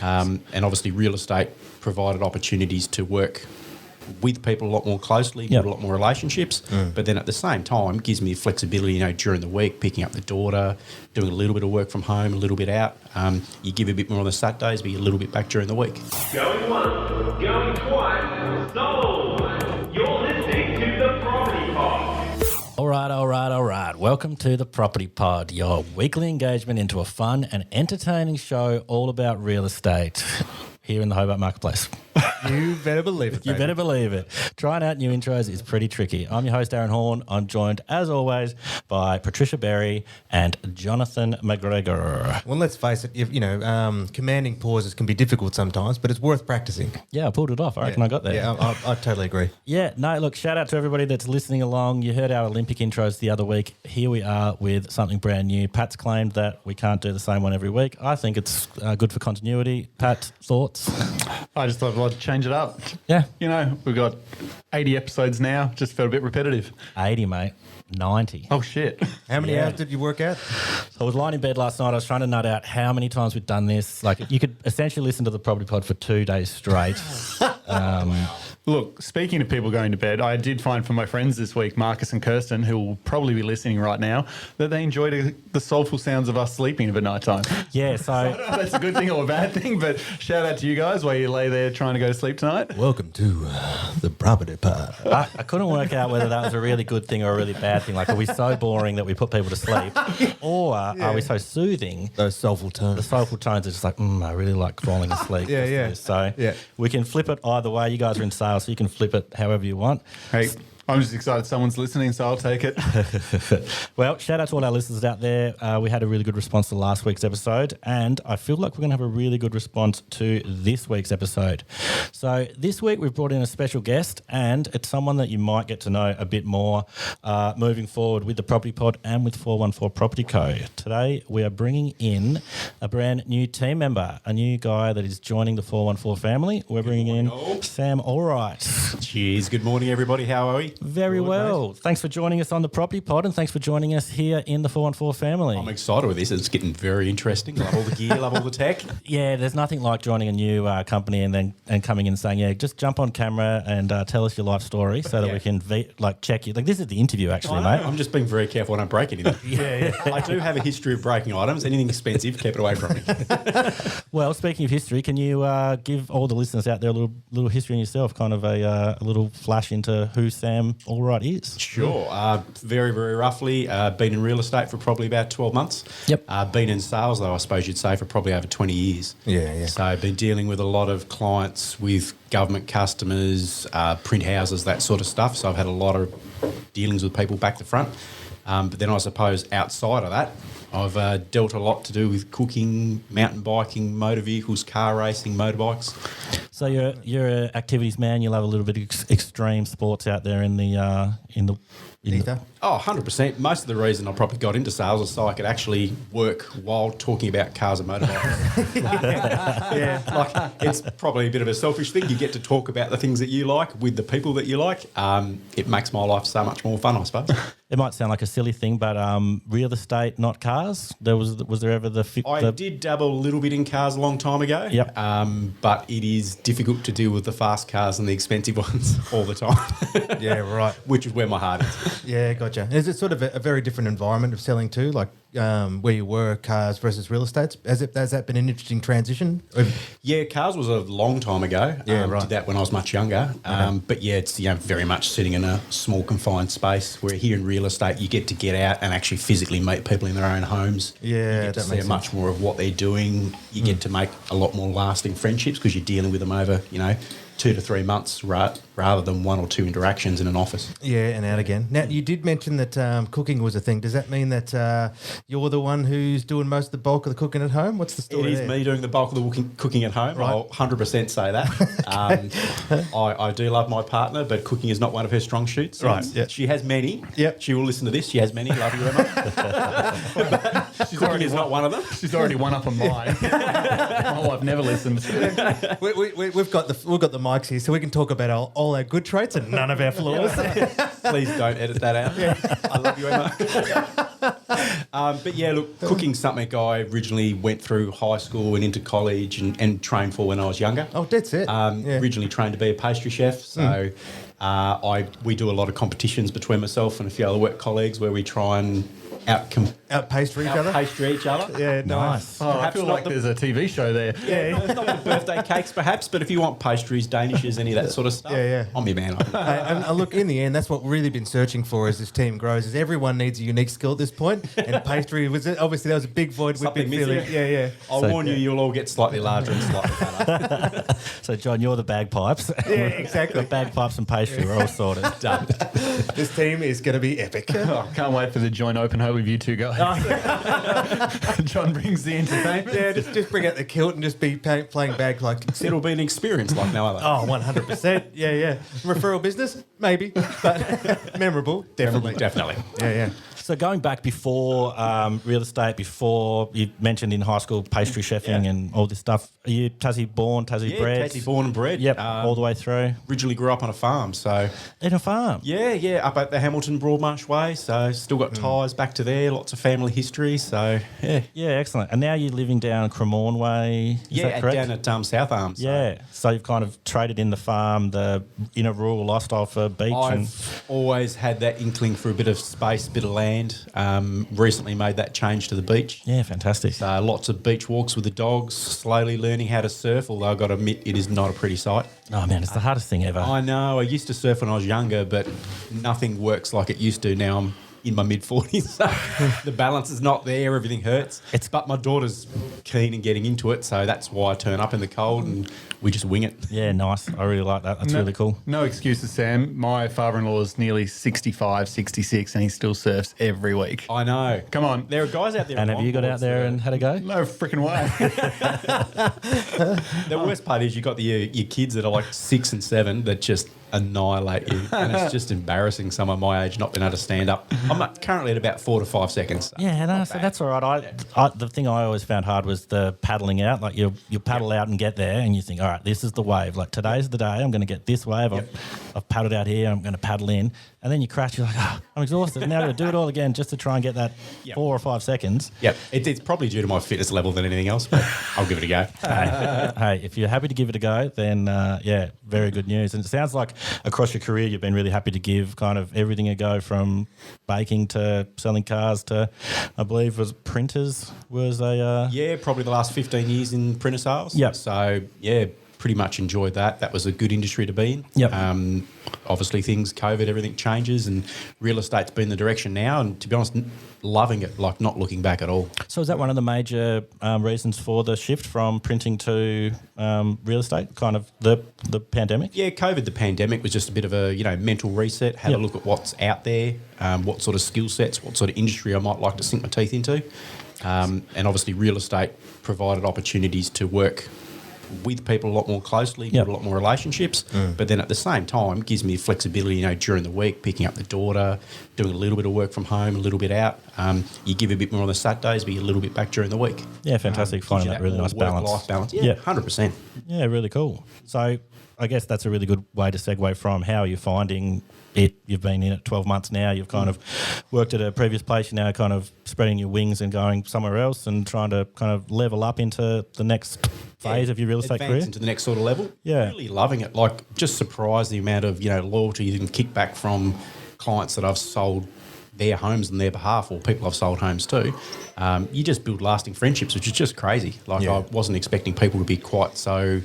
And obviously real estate provided opportunities to work with people a lot more closely, build a lot more relationships, but then at the same time gives me flexibility, during the week, picking up the daughter, doing a little bit of work from home, a little bit out. You give a bit more on the Saturdays, but you a little bit back during the week. Going once, going twice, sold. You're listening to The Property Pod. All right. Welcome to The Property Pod, your weekly engagement into a fun and entertaining show all about real estate here in the Hobart Marketplace. You better believe it. You better believe it. Trying out new intros is pretty tricky. I'm your host, Aaron Horn. I'm joined, as always, by Patricia Berry and Jonathan McGregor. Well, let's face it, commanding pauses can be difficult sometimes, but it's worth practicing. Yeah, I pulled it off. I reckon I got there. Yeah, I totally agree. Yeah, no, look, shout out to everybody that's listening along. You heard our Olympic intros the other week. Here we are with something brand new. Pat's claimed that we can't do the same one every week. I think it's good for continuity. Pat, thoughts? I just thought I'd change it up. Yeah. We've got 80 episodes now. Just felt a bit repetitive. 80, mate. 90. Oh, shit. How many hours did you work out? So I was lying in bed last night. I was trying to nut out how many times we'd done this. Like, you could essentially listen to the Property Pod for 2 days straight. Look, speaking of people going to bed, I did find from my friends this week, Marcus and Kirsten, who will probably be listening right now, that they enjoyed the soulful sounds of us sleeping at night time. Yeah, so... I don't know if that's a good thing or a bad thing, but shout out to you guys while you lay there trying to go to sleep tonight. Welcome to The Property Pod. I couldn't work out whether that was a really good thing or a really bad thing. Like, are we so boring that we put people to sleep? Or are we so soothing? Those soulful tones. The soulful tones are just like, I really like falling asleep. So we can flip it either way. You guys are in sales, so you can flip it however you want. Hey, I'm just excited someone's listening, so I'll take it. Well, shout out to all our listeners out there. We had a really good response to last week's episode, and I feel like we're going to have a really good response to this week's episode. So this week we've brought in a special guest, and it's someone that you might get to know a bit more moving forward with the Property Pod and with 414 Property Co. Today we are bringing in a brand new team member, a new guy that is joining the 414 family. We're bringing in Sam Allwright. Cheers. Good morning, everybody. How are we? Very well. Mate. Thanks for joining us on the Property Pod, and thanks for joining us here in the 414 family. I'm excited with this. It's getting very interesting. Love all the gear, love all the tech. Yeah, there's nothing like joining a new company and coming in and saying, just jump on camera and tell us your life story so that we can check you. Like, this is the interview, actually, mate. I'm just being very careful I don't break anything. I do have a history of breaking items. Anything expensive, keep it away from me. Well, speaking of history, can you give all the listeners out there a little history on yourself, kind of a little flash into who Sam Allwright is? Sure. Very, very roughly, been in real estate for probably about 12 months. Yep. Been in sales, though, I suppose you'd say, for probably over 20 years. Yeah. So I've been dealing with a lot of clients with government customers, print houses, that sort of stuff. So I've had a lot of dealings with people back to front. But then I suppose outside of that, I've dealt a lot to do with cooking, mountain biking, motor vehicles, car racing, motorbikes. So you're an activities man. You love a little bit of extreme sports out there in the Ether? Oh, 100%. Most of the reason I probably got into sales is so I could actually work while talking about cars and motorbikes. Like, it's probably a bit of a selfish thing. You get to talk about the things that you like with the people that you like. It makes my life so much more fun, I suppose. It might sound like a silly thing, but real estate, not cars. Was there ever I did dabble a little bit in cars a long time ago. Yep. But it is difficult to deal with the fast cars and the expensive ones all the time. Yeah, right. Which is where my heart is. Yeah, gotcha. Is it sort of a very different environment of selling too, like where you were, cars versus real estate? Has that been an interesting transition? Yeah, cars was a long time ago. Yeah, right. Did that when I was much younger. But yeah, it's very much sitting in a small confined space, where here in real estate you get to get out and actually physically meet people in their own homes. Yeah, you get to see much more of what they're doing. You get to make a lot more lasting friendships because you're dealing with them over, 2 to 3 months rather than 1 or 2 interactions in an office. Yeah, and out again. Now, you did mention that cooking was a thing. Does that mean that you're the one who's doing most of the bulk of the cooking at home? What's the story It is there? me doing the bulk of the cooking at home. Right. I'll 100% say that. I do love my partner, but cooking is not one of her strong suits. Right. Yeah. She has many. Yep. She will listen to this. She has many. Love you, Emma. Cooking is not one of them. She's already one up on mine. My wife never listens. We've got the mics here, so we can talk about all our good traits and none of our flaws. Please don't edit that out. I love you, Emma. But yeah, look, cooking's something I originally went through high school and into college and trained for when I was younger. Oh, that's it. Originally trained to be a pastry chef, so we do a lot of competitions between myself and a few other work colleagues where we try and Out-pastry each other? Yeah, Nice. Oh, I feel like there's a TV show there. Yeah, it's not the birthday cakes perhaps, but if you want pastries, danishes, any of that sort of stuff, I'm your man. And look, in the end, that's what we've really been searching for as this team grows, is everyone needs a unique skill at this point, and pastry was it. Obviously, that was a big void we've been feeling. Yeah. I'll warn you, you'll all get slightly larger and slightly better. So, John, you're the bagpipes. Yeah, exactly. The bagpipes and pastry, we're all sorted. Done. This team is going to be epic. Oh, can't wait for the joint open home with you two guys. John brings the entertainment. Yeah, just bring out the kilt and just be playing bag like. It'll be an experience like no other. Oh, 100%. Yeah. Referral business? Maybe. But memorable? Definitely. Yeah. So going back before real estate, before you mentioned in high school pastry chefing and all this stuff, are you Tassie born, Tassie bred? Tassie born and bred. Yep, all the way through. Originally grew up on a farm, so... In a farm? Yeah, up at the Hamilton Broadmarsh Way, so still got ties back to there, lots of family history, so yeah. Yeah, excellent. And now you're living down Cremorne Way, is that correct? Down at South Arms. So. Yeah, so you've kind of traded in the farm, the inner rural lifestyle for beach. I've always had that inkling for a bit of space, bit of land. Recently made that change to the beach. Yeah, fantastic. So lots of beach walks with the dogs, slowly learning how to surf, although I've got to admit it is not a pretty sight. Oh, man, it's the hardest thing ever. I know. I used to surf when I was younger, but nothing works like it used to. Now I'm in my mid-40s, so the balance is not there. Everything hurts. But my daughter's keen in getting into it, so that's why I turn up in the cold and we just wing it. Yeah, nice. I really like that. That's really cool. No excuses, Sam. My father-in-law is nearly 65, 66, and he still surfs every week. I know. Come on. There are guys out there. And have you got out there and had a go? No freaking way. The worst part is you got your kids that are like 6 and 7 that just annihilate you, and it's just embarrassing. Some of my age not being able to stand up. I'm currently at about 4 to 5 seconds. So Yeah, no, so that's all right. The thing I always found hard was the paddling out. Like you paddle out and get there, and you think, all right, this is the wave. Like today's the day. I'm going to get this wave. I've paddled out here. I'm going to paddle in, and then you crash. You're like, I'm exhausted. Now I've got to do it all again just to try and get that 4 or 5 seconds. Yep, it's probably due to my fitness level than anything else, but I'll give it a go. Hey, if you're happy to give it a go, then very good news. And it sounds like across your career, you've been really happy to give kind of everything a go, from baking to selling cars to, I believe, was printers was a... probably the last 15 years in printer sales. Yep. So, pretty much enjoyed that. That was a good industry to be in. Yep. Obviously, COVID, everything changes, and real estate's been the direction now. And to be honest, loving it, like not looking back at all. So is that one of the major reasons for the shift from printing to real estate, kind of the pandemic? Yeah, COVID, the pandemic was just a bit of a mental reset. Had a look at what's out there, what sort of skill sets, what sort of industry I might like to sink my teeth into. And obviously real estate provided opportunities to work with people a lot more closely, build a lot more relationships, but then at the same time gives me flexibility, during the week, picking up the daughter, doing a little bit of work from home, a little bit out. You give a bit more on the Saturdays, but a little bit back during the week. Yeah, fantastic. Finding that really nice balance. Work-life balance. Yeah, 100%. Yeah, really cool. So I guess that's a really good way to segue from how you're finding it. You've been in it 12 months now. You've kind of worked at a previous place. You're now kind of spreading your wings and going somewhere else and trying to kind of level up into the next phase of your real estate career. Into the next sort of level. Yeah. Really loving it. Like, just surprised the amount of, loyalty and kickback from clients that I've sold their homes on their behalf, or people I've sold homes to. You just build lasting friendships, which is just crazy. Like, I wasn't expecting people to be quite so,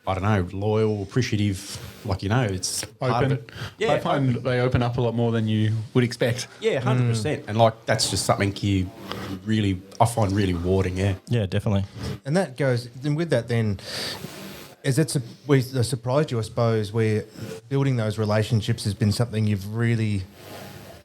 I don't know, loyal, appreciative. Like, it's part of it. Yeah, I find they open up a lot more than you would expect. Yeah, 100%. And like, that's just something I find really rewarding. Yeah. Yeah, definitely. And that goes, and with that then, is it surprised you, I suppose, where building those relationships has been something you've really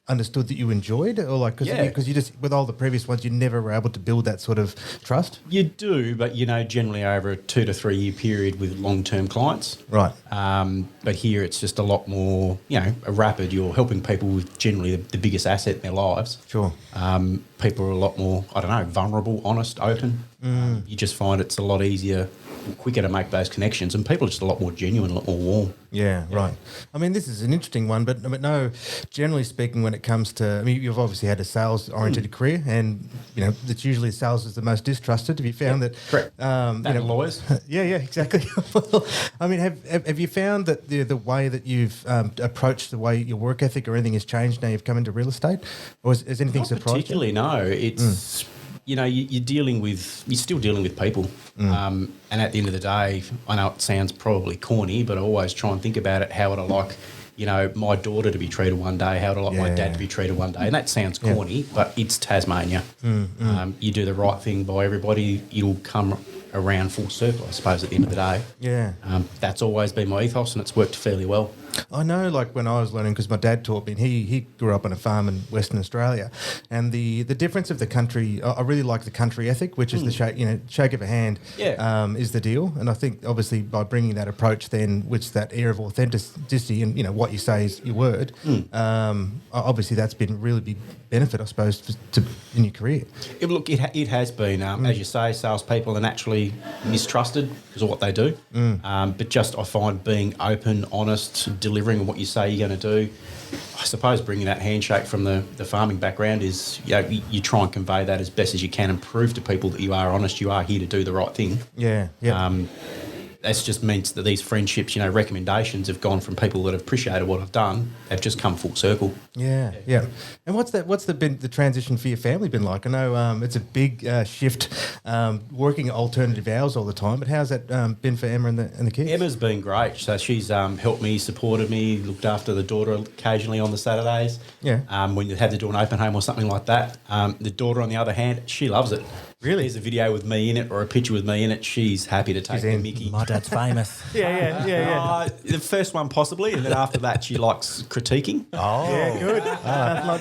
understood that you enjoyed, or like because you just, with all the previous ones, you never were able to build that sort of trust? You do, but generally over a 2 to 3 year period with long-term clients. Right. But here it's just a lot more, a rapid. You're helping people with generally the biggest asset in their lives. Sure. People are a lot more, vulnerable, honest, open. You just find it's a lot easier quicker to make those connections, and people are just a lot more genuine, a lot more warm. Yeah, right. I mean, this is an interesting one, but no, generally speaking, when it comes to, I mean, you've obviously had a sales-oriented career, and, it's usually sales is the most distrusted. Have you found that? Correct. Lawyers. Yeah, exactly. Well, I mean, have you found that the way that you've approached the way your work ethic or anything has changed now you've come into real estate? Or has anything Not surprised particularly, you? no. It's, you're still dealing with people. And at the end of the day, I know it sounds probably corny, but I always try and think about it, how would I like, my daughter to be treated one day, how would I like my dad to be treated one day? And that sounds corny, but it's Tasmania. You do the right thing by everybody, it'll come around full circle, I suppose, at the end of the day. Yeah. That's always been my ethos, and it's worked fairly well. I know, like when I was learning, because my dad taught me, and he grew up on a farm in Western Australia, and the difference of the country, I really like the country ethic, which is the shake of a hand, is the deal. And I think obviously by bringing that approach, then, which that air of authenticity, and what you say is your word, obviously that's been a really big benefit, I suppose, in your career. Look, it has been, as you say, salespeople are naturally mistrusted because of what they do. But just I find being open, honest, delivering what you say you're going to do. I suppose bringing that handshake from the farming background is, you try and convey that as best as you can and prove to people that you are honest, you are here to do the right thing. Yeah. That just means that these friendships, recommendations have gone from people that have appreciated what I've done, they've just come full circle. Yeah. And what's the transition for your family been like? I know it's a big shift, working alternative hours all the time, but how's that been for Emma and the kids? Emma's been great. So she's helped me, supported me, looked after the daughter occasionally on the Saturdays. Yeah. When you had to do an open home or something like that. The daughter, on the other hand, she loves it. Really? There's a video with me in it or a picture with me in it, she's happy to take the mickey. My dad's famous. Yeah. The first one possibly, and then after that she likes critiquing. Oh, Yeah, good.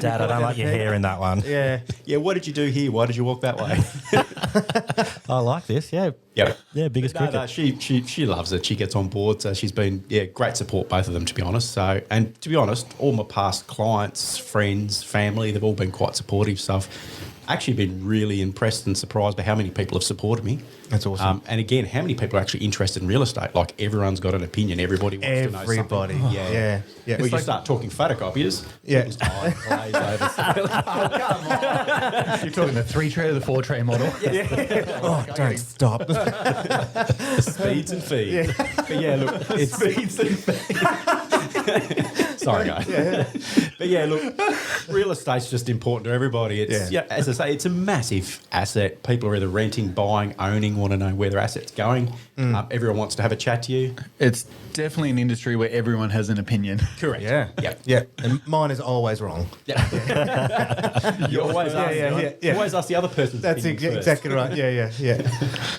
Dad, I don't like your hair in that one. Yeah. Yeah, what did you do here? Why did you walk that way? I like this. Yeah. Yep. Yeah, biggest cricket. No, she loves it. She gets on board. So she's been, great support, both of them, to be honest. So, and to be honest, all my past clients, friends, family, they've all been quite supportive. So I've actually been really impressed and surprised by how many people have supported me. That's awesome. And again, how many people are actually interested in real estate? Like, everyone's got an opinion. Everybody wants to know something. Everybody. Yeah. When you start talking photocopiers, Yeah. people's eyes glaze over. You're talking the 3-tray or the 4-tray model. Don't stop. Speeds and feeds. But yeah, look, it's Speeds and sorry, guys. But yeah, look, real estate's just important to everybody. It's as I say, it's a massive asset. People are either renting, buying, owning, want to know where their asset's going. Everyone wants to have a chat to you. It's definitely an industry where everyone has an opinion. Correct. Yeah. And mine is always wrong. You always ask, always ask the other person's That's opinion first. exactly right. Yeah.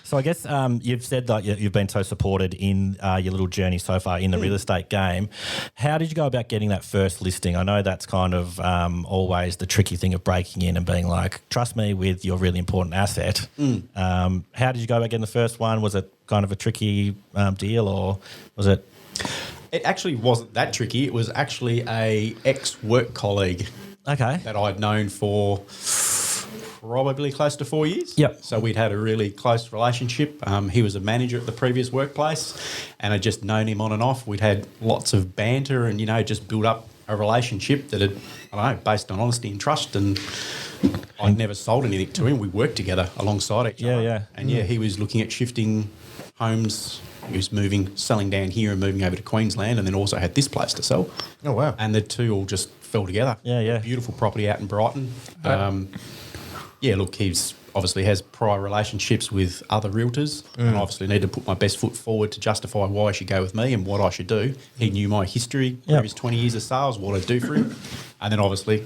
So I guess you've said that you've been so supported in your little journey so far in the real estate game. How did you go about getting that first listing? I know that's kind of always the tricky thing of breaking in and being like, trust me with your really important asset. How did you go about getting the first one? Was it kind of a tricky deal, or was it? It actually wasn't that tricky. It was actually a ex-work colleague Okay. that I'd known for probably close to 4 years. Yep. So we'd had a really close relationship. He was a manager at the previous workplace, and I'd just known him on and off. We'd had lots of banter and, just built up a relationship that had, based on honesty and trust, and I'd never sold anything to him. We worked together alongside each other. Yeah. And he was looking at shifting homes. He was selling down here and moving over to Queensland, and then also had this place to sell. Oh, wow. And the two all just fell together. Yeah. Beautiful property out in Brighton. Look, he's obviously has prior relationships with other realtors, and obviously need to put my best foot forward to justify why I should go with me and what I should do. He knew my history, previous 20 years of sales, what I'd do for him, and then obviously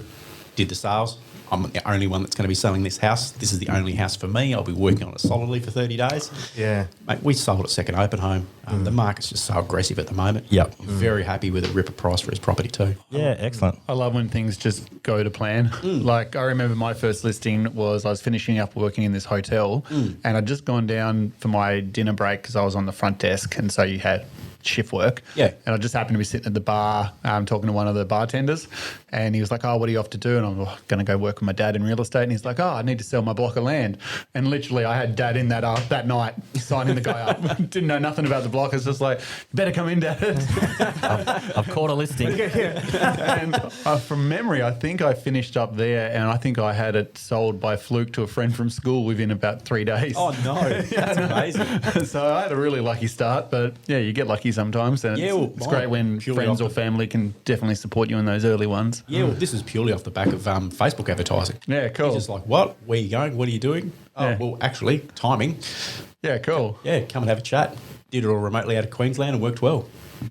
did the sales. I'm the only one that's going to be selling this house. This is the only house for me. I'll be working on it solidly for 30 days. Yeah. Mate, we sold at second open home. The market's just so aggressive at the moment. Yep. Very happy with a ripper price for his property too. Yeah, excellent. I love when things just go to plan. Like, I remember my first listing was I was finishing up working in this hotel, and I'd just gone down for my dinner break because I was on the front desk, and so you had shift work. Yeah. And I just happened to be sitting at the bar talking to one of the bartenders, and he was like, "Oh, what are you off to do?" And I'm going to go work with my dad in real estate. And he's like, "Oh, I need to sell my block of land." And literally, I had Dad in that night signing the guy up. Didn't know nothing about the block. It's just like, "You better come in, Dad." I've caught a listing. And from memory, I think I finished up there, and I think I had it sold by fluke to a friend from school within about 3 days. Oh, no. That's amazing. So I had a really lucky start, but yeah, you get lucky sometimes. And it's great when friends or family can definitely support you in those early ones. Yeah, well, this is purely off the back of Facebook advertising. Yeah, cool. It's just like, what? Where are you going? What are you doing? Oh, Yeah. well, actually, timing. Yeah, cool. Yeah, come and have a chat. Did it all remotely out of Queensland and worked well.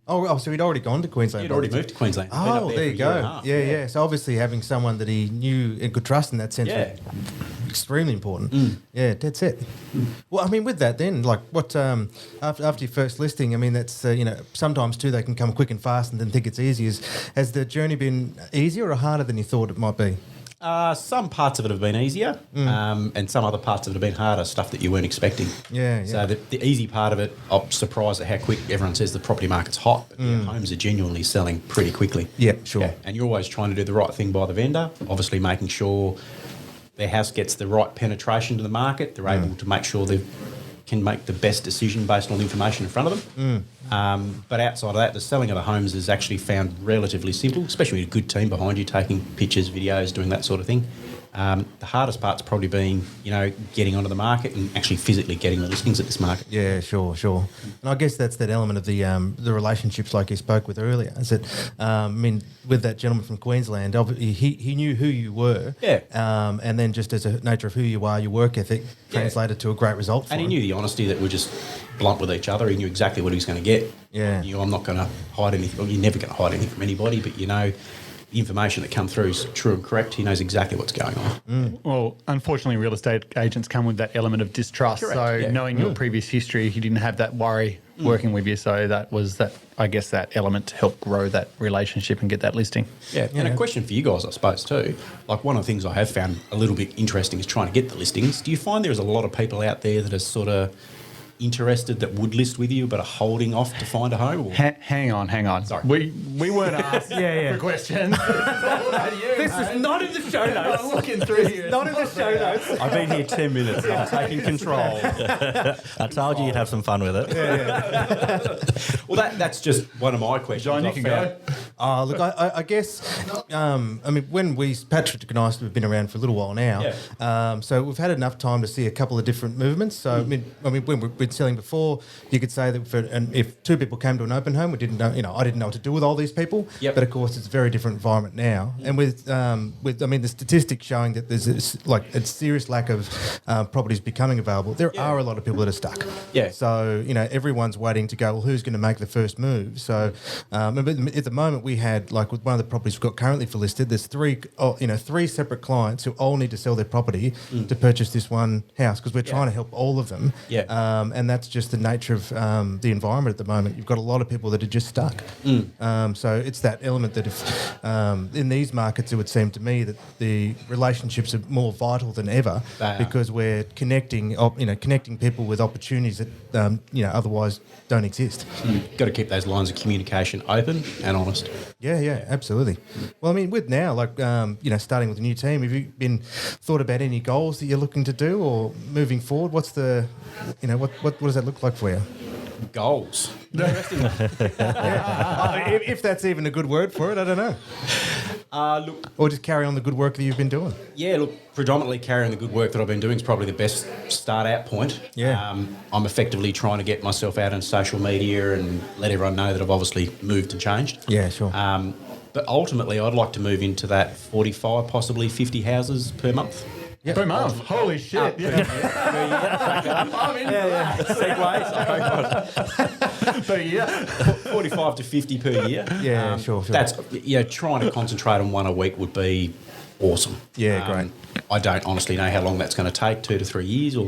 Oh, so he'd already gone to Queensland. He'd already moved to Queensland. Been up Oh, there there for you a year and a go. half. Yeah. So obviously having someone that he knew and could trust in that sense Yeah. was extremely important. Yeah, dead set. Well, I mean, with that then, like what, after your first listing, I mean, that's, sometimes too they can come quick and fast and then think it's easy. Has the journey been easier or harder than you thought it might be? Some parts of it have been easier, and some other parts of it have been harder, stuff that you weren't expecting. Yeah. So the easy part of it, I'm surprised at how quick everyone says the property market's hot, but the homes are genuinely selling pretty quickly. Yeah, sure. Yeah, and you're always trying to do the right thing by the vendor, obviously making sure their house gets the right penetration to the market. They're able to make sure they can make the best decision based on the information in front of them. But outside of that, the selling of the homes is actually found relatively simple, especially with a good team behind you, taking pictures, videos, doing that sort of thing. The hardest part's probably been, getting onto the market and actually physically getting the listings at this market. Yeah, sure. And I guess that's that element of the relationships, like you spoke with earlier. Is that with that gentleman from Queensland, obviously he knew who you were. Yeah. And then just as a nature of who you are, your work ethic translated to a great result for And he him. knew the honesty that we're just blunt with each other. He knew exactly what he was going to get. Yeah. He knew I'm not going to hide anything. Well, you're never going to hide anything from anybody, but the information that comes through is true and correct. He knows exactly what's going on. Well, unfortunately, real estate agents come with that element of distrust. Correct, So yeah. knowing your previous history, he didn't have that worry working with you. So that was that element to help grow that relationship and get that listing. Yeah, and a question for you guys, I suppose, too. Like, one of the things I have found a little bit interesting is trying to get the listings. Do you find there's a lot of people out there that are sort of interested that would list with you but are holding off to find a home? Or? Hang on. Sorry. We weren't asked for questions. This is not in the show notes. I'm looking through here. Not in the show notes. I've been here 10 minutes. I'm taking control. I told you you'd have some fun with it. Well, that's just one of my questions. John, you I've can found. go. Look, I guess, when Patrick and I have been around for a little while now, so we've had enough time to see a couple of different movements. So, when we've been selling before, you could say that if two people came to an open home, we didn't know, I didn't know what to do with all these people. Yep. But of course, it's a very different environment now. And with the statistics showing that there's a serious lack of properties becoming available, there are a lot of people that are stuck. Yeah. So, everyone's waiting to go, well, who's going to make the first move? So, at the moment, we had, like with one of the properties we've got currently for listed, there's three separate clients who all need to sell their property to purchase this one house because we're trying to help all of them. Yeah. And that's just the nature of the environment at the moment. You've got a lot of people that are just stuck. So it's that element that if in these markets, it would seem to me that the relationships are more vital than ever because we're connecting people with opportunities that otherwise don't exist. Got to keep those lines of communication open and honest. Yeah, absolutely. Well, with now, starting with a new team, have you thought about any goals that you're looking to do or moving forward? What's the, what does that look like for you? Goals. If that's even a good word for it, I don't know. Look, Or just carry on the good work that you've been doing. yeah, look, predominantly carrying the good work that I've been doing is probably the best start out point. Yeah. I'm effectively trying to get myself out on social media and let everyone know that I've obviously moved and changed. Yeah, sure. But ultimately, I'd like to move into that 45, possibly 50 houses per month. Per month. Holy shit. Per year. 45 to 50 per year. Yeah, sure. That's, trying to concentrate on one a week would be awesome. Yeah, great. I don't honestly know how long that's going to take, 2 to 3 years or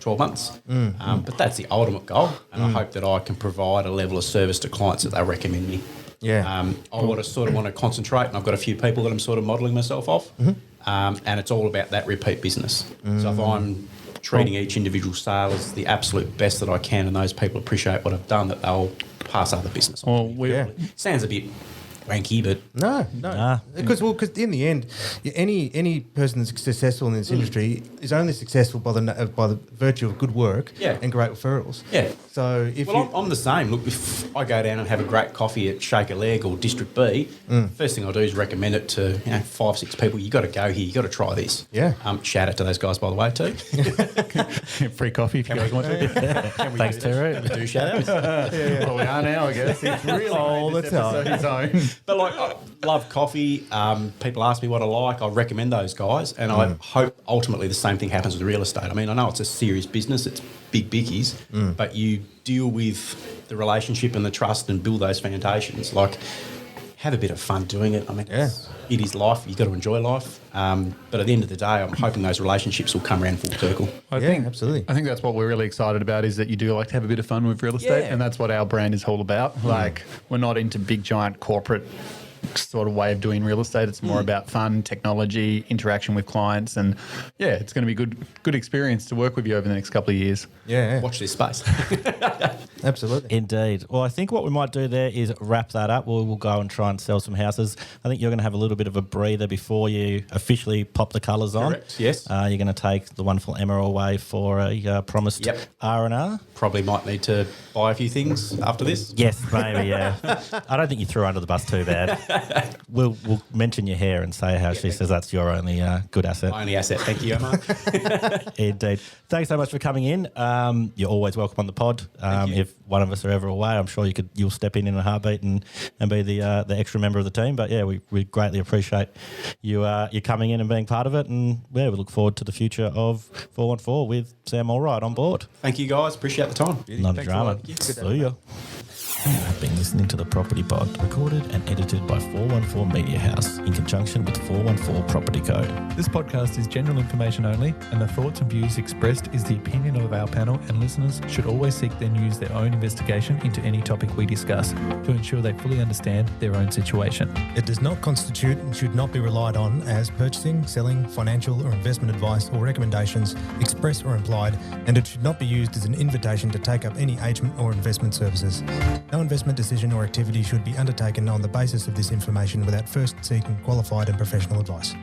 12 months. But that's the ultimate goal. And I hope that I can provide a level of service to clients that they recommend me. Yeah. I want to concentrate, and I've got a few people that I'm sort of modelling myself off. And it's all about that repeat business. So if I'm treating each individual sale as the absolute best that I can, and those people appreciate what I've done, that they'll pass other business on. Well, Sounds a bit wanky, but No. Because in the end, any person that's successful in this industry is only successful by the virtue of good work and great referrals. Yeah. So if I'm the same. Look, if I go down and have a great coffee at Shake a Leg or District B, first thing I do is recommend it to 5, 6 people. You got to go here. You got to try this. Yeah. Shout out to those guys, by the way, too. free coffee if you guys want to. Thanks, Terry. Do shout outs. Well, we are now, I guess. It's really all the time. his own. But like, I love coffee. People ask me what I like. I recommend those guys, and I hope ultimately the same thing happens with real estate. I mean, I know it's a serious business. It's big bickies, but you deal with the relationship and the trust and build those foundations. Like, have a bit of fun doing it. I mean, it is life. You've got to enjoy life. But at the end of the day, I'm hoping those relationships will come around full circle. I think absolutely. I think that's what we're really excited about, is that you do like to have a bit of fun with real estate, and that's what our brand is all about. Like, we're not into big giant corporate sort of way of doing real estate. It's more about fun, technology, interaction with clients, and it's going to be good experience to work with you over the next couple of years. Watch this space. Absolutely. Indeed. Well, I think what we might do there is wrap that up. We'll go and try and sell some houses. I think you're going to have a little bit of a breather before you officially pop the colours on. Correct, yes. You're going to take the wonderful Emma away for a promised R&R. Probably might need to buy a few things after this. Yes, maybe, yeah. I don't think you threw her under the bus too bad. We'll mention your hair and say how she says that's your only good asset. My only asset. Thank you, Emma. Indeed. Thanks so much for coming in. You're always welcome on the pod. If one of us are ever away, I'm sure you'll step in a heartbeat and be the extra member of the team. But we greatly appreciate you coming in and being part of it. And we look forward to the future of 414 with Sam Allwright on board. Thank you, guys. Appreciate the time. Not a drama. See ya. You have been listening to the Property Pod, recorded and edited by 414 Media House in conjunction with 414 Property Code. This podcast is general information only, and the thoughts and views expressed is the opinion of our panel, and listeners should always seek then use their own investigation into any topic we discuss to ensure they fully understand their own situation. It does not constitute and should not be relied on as purchasing, selling, financial or investment advice or recommendations, express or implied, and it should not be used as an invitation to take up any agent or investment services. No investment decision or activity should be undertaken on the basis of this information without first seeking qualified and professional advice.